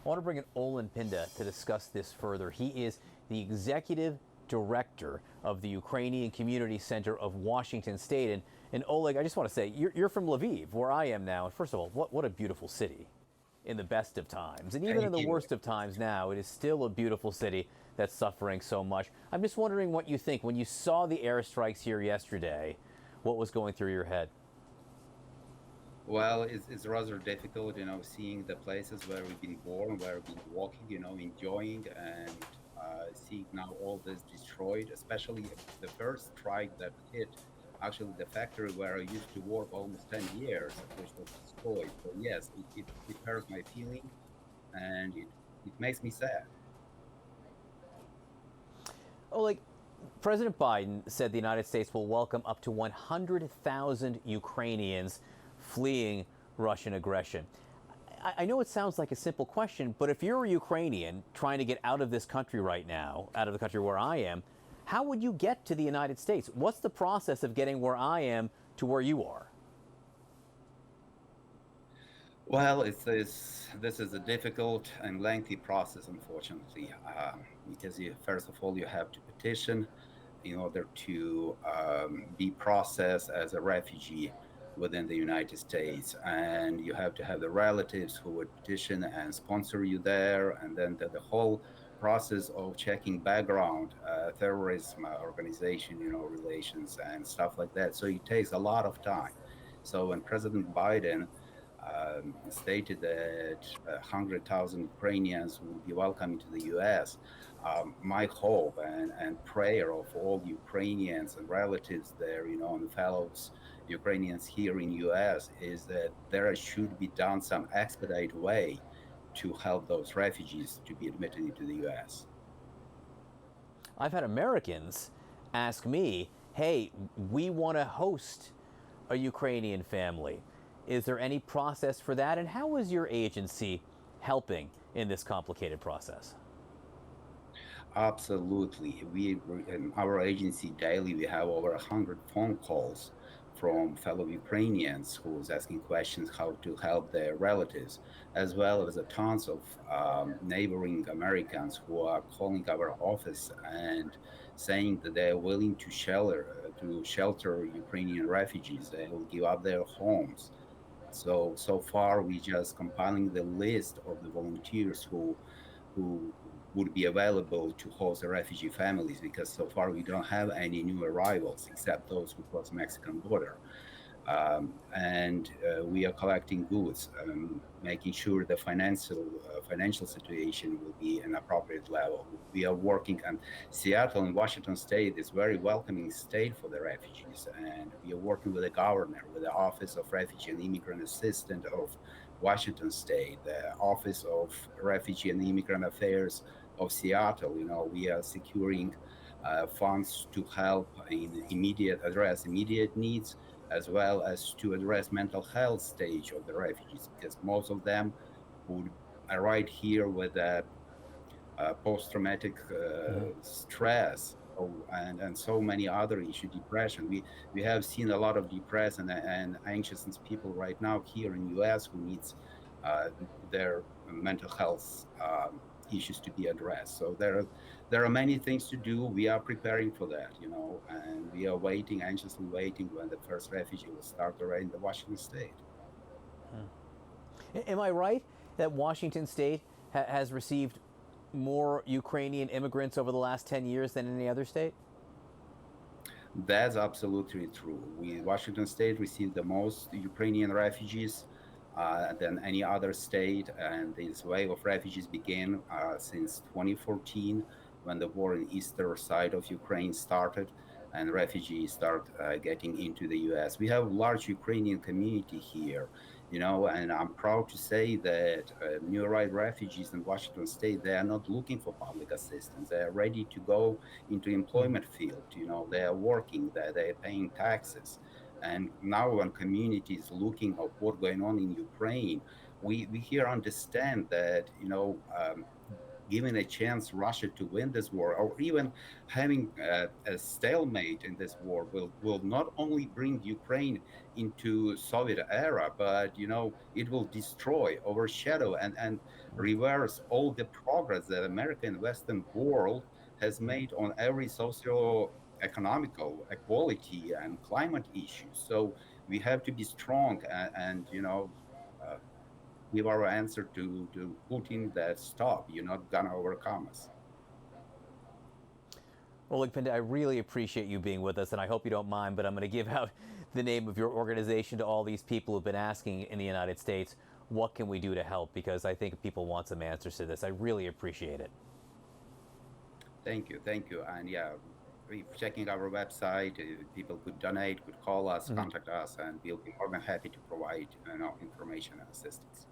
I want to bring in Oleg Pynda to discuss this further. He is the executive director of the Ukrainian Community Center of Washington State. And Oleg, I just want to say, you're from Lviv, where I am now. And first of all, what a beautiful city in the best of times. And even in Thank the you. worst of times now, it is still a beautiful city that's suffering so much. I'm just wondering what you think. When you saw the airstrikes here yesterday, what was going through your head? Well, it's rather difficult, seeing the places where we've been born, where we've been walking, enjoying and seeing now all this destroyed, especially the first strike that hit actually the factory where I used to work almost 10 years, which was destroyed. So yes, it hurts my feeling and it makes me sad. Oleg, President Biden said the United States will welcome up to 100,000 Ukrainians fleeing Russian aggression. I know it sounds like a simple question, but if you're a Ukrainian trying to get out of this country right now, out of the country where I am, how would you get to the United States? What's the process of getting where I am to where you are? Well, this is a difficult and lengthy process, unfortunately, because first of all, you have to petition in order to be processed as a refugee within the United States. And you have to have the relatives who would petition and sponsor you there. And then the whole process of checking background, terrorism organization, relations and stuff like that. So it takes a lot of time. So when President Biden stated that 100,000 Ukrainians will be welcome to the US. My hope and prayer of all Ukrainians and relatives there, and fellows Ukrainians here in US is that there should be done some expedite way to help those refugees to be admitted into the US. I've had Americans ask me, hey, we want to host a Ukrainian family. Is there any process for that? And how is your agency helping in this complicated process? Absolutely. We in our agency daily we have over 100 phone calls from fellow Ukrainians who's asking questions how to help their relatives, as well as a tons of neighboring Americans who are calling our office and saying that they're willing to shelter Ukrainian refugees. They will give up their homes. So far we just compiling the list of the volunteers who would be available to host the refugee families, because so far we don't have any new arrivals except those who cross Mexican border. And we are collecting goods, making sure the financial situation will be an appropriate level. We are working, and Seattle and Washington State is very welcoming state for the refugees, and we are working with the governor, with the Office of Refugee and Immigrant Assistant of Washington State, the Office of Refugee and Immigrant Affairs of Seattle. We are securing funds to help in address immediate needs, as well as to address mental health stage of the refugees, because most of them would arrive here with a post-traumatic stress, and so many other issues, depression. We have seen a lot of depressed and anxious people right now here in US who needs uh, their mental health issues to be addressed. So there are many things to do. We are preparing for that, and we are waiting, anxiously waiting when the first refugee will start arriving in the Washington State. Am I right that Washington State has received more Ukrainian immigrants over the last 10 years than any other state? That's absolutely true. Washington State received the most Ukrainian refugees than any other state, and this wave of refugees began since 2014, when the war in eastern side of Ukraine started, and refugees start getting into the U.S. We have a large Ukrainian community here, and I'm proud to say that new arrived refugees in Washington State, they are not looking for public assistance. They are ready to go into employment field. They are working, they're paying taxes. And now when community is looking at what's going on in Ukraine, we here understand that, giving a chance Russia to win this war, or even having a stalemate in this war, will not only bring Ukraine into Soviet era, but it will destroy, overshadow, and reverse all the progress that America and Western world has made on every socio-economical equality and climate issues. So we have to be strong and uh, give our answer to Putin that stop, you're not gonna overcome us. Oleg Pynda, I really appreciate you being with us, and I hope you don't mind, but I'm going to give out the name of your organization to all these people who've been asking in the United States, what can we do to help? Because I think people want some answers to this. I really appreciate it. Thank you, and yeah, checking our website, people could donate, could call us, contact us, and we'll be more than happy to provide information and assistance.